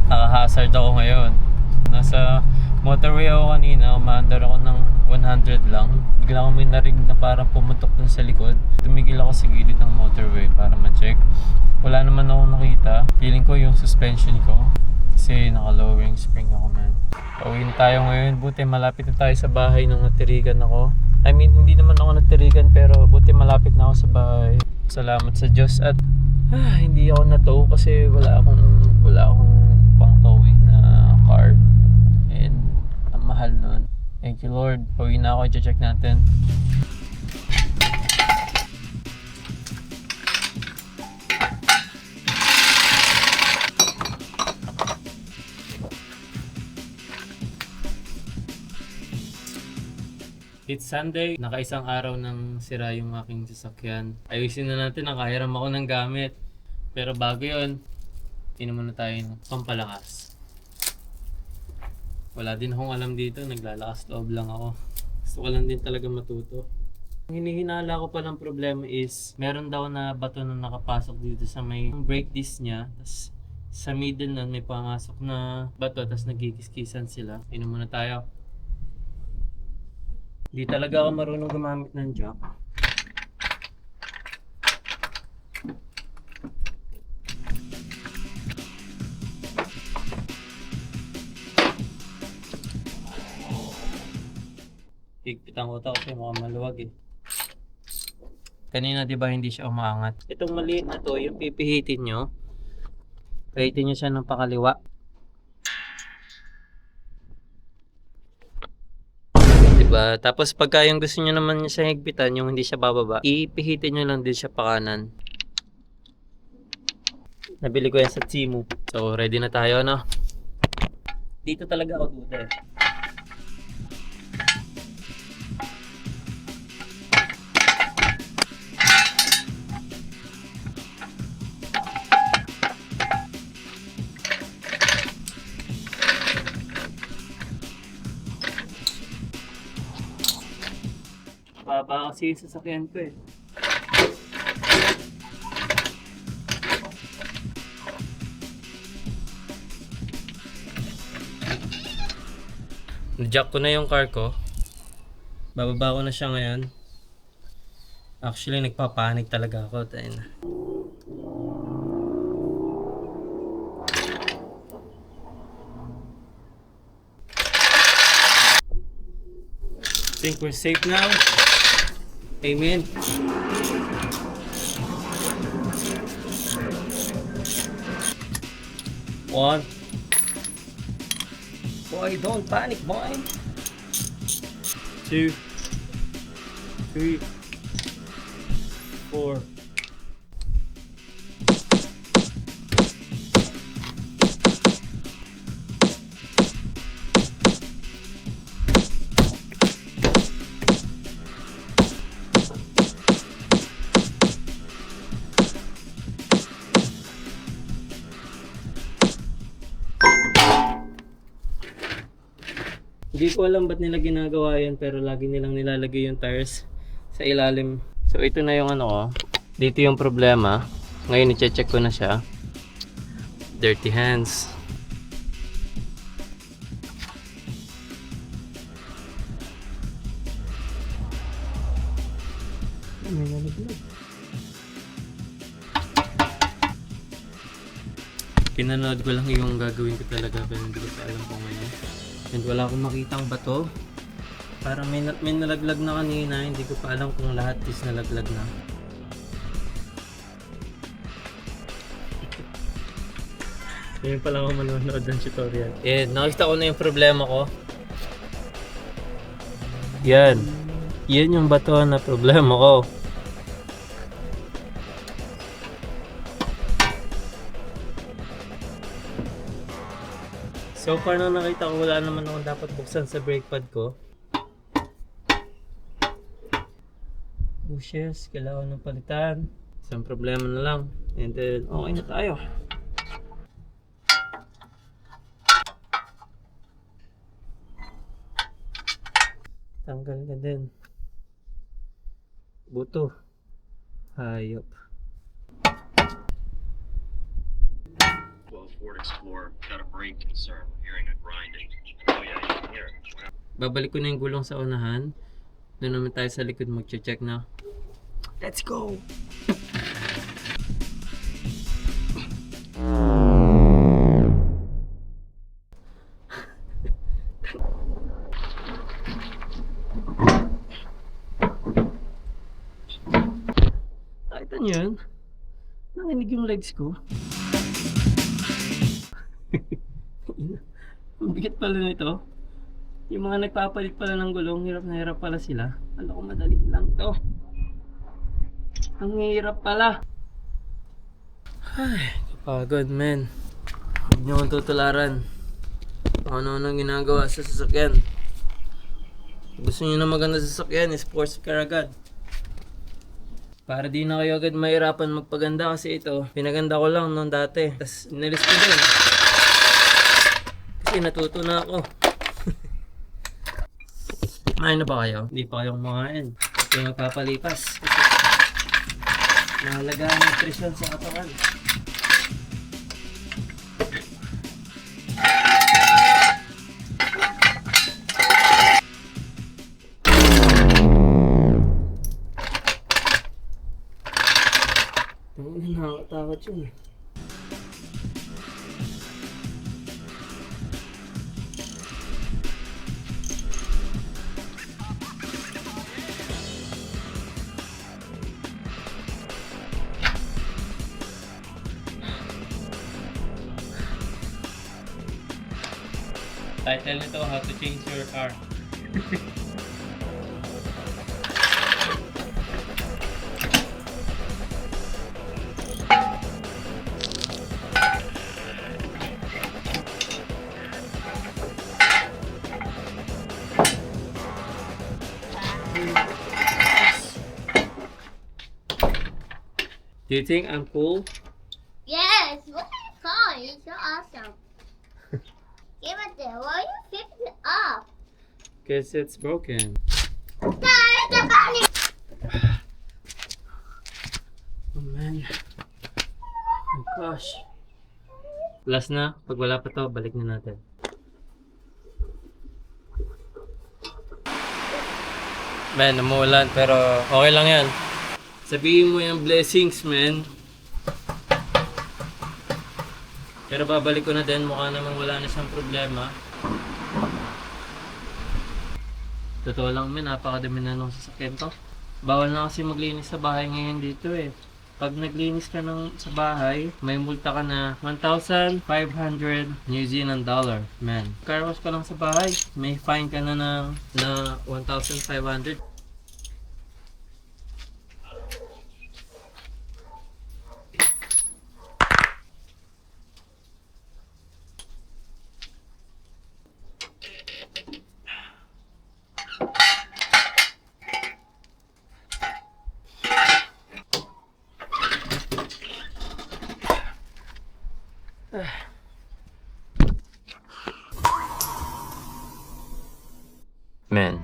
Naka-hazard ako ngayon. Nasa motorway ako kanina, umaandar ako ng 100 lang. Bigla ko may naring na parang pumutok dun sa likod. Tumigil ako sa gilid ng motorway para ma-check. Wala naman ako nakita. Feeling ko yung suspension ko. Kasi naka-lowering spring ako, man. Pauwi na tayo ngayon. Buti malapit na tayo sa bahay nung natirigan ako. I mean, hindi naman ako natirigan pero buti malapit na ako sa bahay. Salamat sa Diyos at hindi ako na-tow kasi wala akong pang towing na car. And ang mahal nun. Thank you Lord. Pauwi na ako, i-check natin. It's Sunday, nakaisang araw nang sira yung aking sasakyan. Ayusin na natin, nakahiram ako ng gamit. Pero bago yun, inom muna tayo ng pampalakas. Wala din akong alam dito, naglalakas loob lang ako. Gusto ko lang din talaga matuto. Ang hinihinala ko palang problema is, meron daw na bato na nakapasok dito sa may brake disc niya. Tas sa middle nun may pumasok na bato, tas nagkikiskisan sila. Inom muna tayo. Hindi talaga ako marunong gumamit ng jack. Higpitan ko ito kasi mukhang maluwag eh. Kanina di ba hindi siya umaangat? Itong maliit na to, yung pipihitin nyo. Pahitin nyo siya ng pakaliwa. Diba? Tapos pagka yung gusto nyo naman siya higpitan, yung hindi siya bababa, ipihitin nyo lang din siya pa kanan. Nabili ko yan sa Temu. So ready na tayo, no? Dito talaga ako duda eh. Baba kasi yung sasakyan ko eh. Na-jack ko na yung car ko. Bababa ko na siya ngayon. Actually, nagpapanik talaga ako. Tayo na. Think we're safe now. Amen. One. Boy, don't panic, boy. 2, 3, 4. Hindi ko alam ba't nila ginagawa yan pero lagi nilang nilalagay yung tires sa ilalim. So ito na yung ano ko. Dito yung problema. Ngayon i-check ko na siya. Dirty hands. May nalaglag. Pinanood ko lang yung gagawin ko talaga pero hindi ko pa alam kung ano. And wala akong makitang bato. Parang may nalaglag na kanina. Hindi ko pa alam kung lahat is nalaglag na. Ngayon pa lang ako manonood ng tutorial. Nakita ko na yung problema ko. Yan. Yan yung bato na problema ko. So far na nakita ko, wala naman akong dapat buksan sa brake pad ko. Bushes, kailangan ng palitan. Isang problema na lang. And then, okay na tayo. Tanggal ka din. Buto. Hayop. Ford Explorer. Got a brake concern. Hearing a grinding. Oh yeah, you can hear it. Babalik ko na yung gulong sa unahan. Doon naman tayo sa likod mag-check na. Let's go! Nakita niyo yun? Nanginig yung legs ko. Ang bigat pala nito. Yung mga nagpapalit pala ng gulong, hirap na hirap pala sila. Alam ko madali lang to. Ang hirap pala. Ay, kapagod men. Huwag niyo akong tutularan. Kung ano-ano ginagawa sa sasakyan. Gusto niyo na maganda sa sasakyan, sports car agad. Para di na kayo agad mahirapan magpaganda kasi ito, pinaganda ko lang noon dati. Tapos inalis ko din. Kasi natuto na ako. Kumain na ba kayo? Hindi pa kayo kumain. Kasi magpapalipas. Mahalaga ang nutrition sa katawan. Nakakatakot yun eh. Title nito, how to change your car. Do you think I'm cool? Yes, look at your car. It's so awesome. Give it there. Why are you fixing it up? Because it's broken. There's the bunny! Oh man. Oh gosh. Last na. Pag wala pa to, balik na natin. Man, umuulan pero okay lang yan. Sabihin mo yung blessings, man. Pero babalik ko na din. Mukha namang wala na siyang problema. Totoo lang, man. Napakadami na nung sasakyan to. Bawal na kasi maglinis sa bahay ngayon dito eh. Pag naglinis ka sa bahay, may multa ka na 1,500 New Zealand dollar. Man, car wash ka lang sa bahay, may fine ka na 1,500. Men,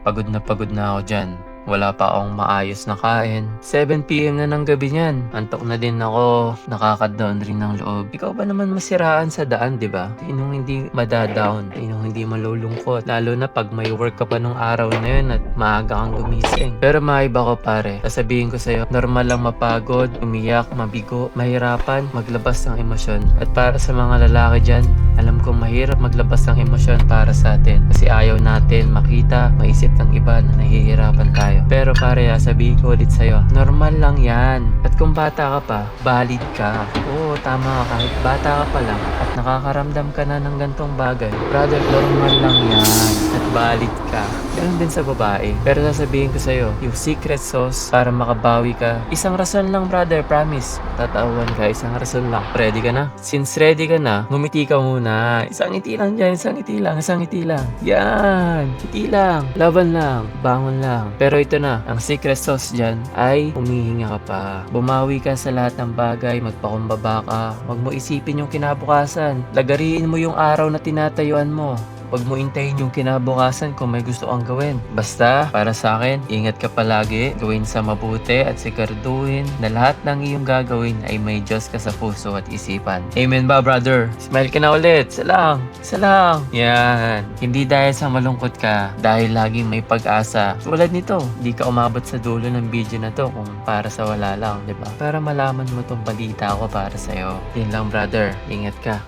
pagod na ako dyan. Wala pa akong maayos na kain. 7 PM na ng gabi niyan. Antok na din ako. Nakaka-down rin ng loob. Ikaw ba naman masiraan sa daan, di ba? Sinong hindi madadown? Sinong hindi malulungkot? Lalo na pag may work ka pa nung araw na yun at maaga kang gumising. Pero maiba ko pare. Sasabihin ko sa'yo, normal lang mapagod, umiyak, mabigo, mahirapan, maglabas ng emosyon. At para sa mga lalaki dyan, alam kong mahirap maglabas ng emosyon para sa atin. Kasi ayaw natin makita, maisip ng iba na nahihirapan tayo. Pero pare, sabihin ko ulit sa'yo, normal lang yan. At kung bata ka pa, valid ka. Oo, tama ka. Kahit bata ka pa lang at nakakaramdam ka na ng gantong bagay, brother, normal lang yan. At valid ka. Ganun din sa babae. Pero sasabihin ko sa'yo, yung secret sauce para makabawi ka, isang rason lang brother, promise. Tatawan ka, isang rason lang. Ready ka na? Since ready ka na, ngumiti ka muna. Isang ngiti lang dyan, isang ngiti lang, isang ngiti lang. Yan, ngiti lang. Laban lang, bangon lang. Pero ito na, ang secret sauce dyan ay humihinga ka pa. Bumawi ka sa lahat ng bagay, magpakumbaba ka. Huwag mo isipin yung kinabukasan. Lagariin mo yung araw na tinatayuan mo. Huwag mo intayin yung kinabukasan kung may gusto kang gawin. Basta, para sa akin, ingat ka palagi, gawin sa mabuti at siguraduhin na lahat ng iyong gagawin ay may Diyos ka sa puso at isipan. Amen ba, brother? Smile ka na ulit. Isa lang. Isa lang. Yan. Hindi dahil sa malungkot ka, dahil laging may pag-asa. Tulad nito, hindi ka umabot sa dulo ng video na to kung para sa wala lang, di ba? Para malaman mo tong balita ko para sa'yo. Yan lang, brother. Ingat ka.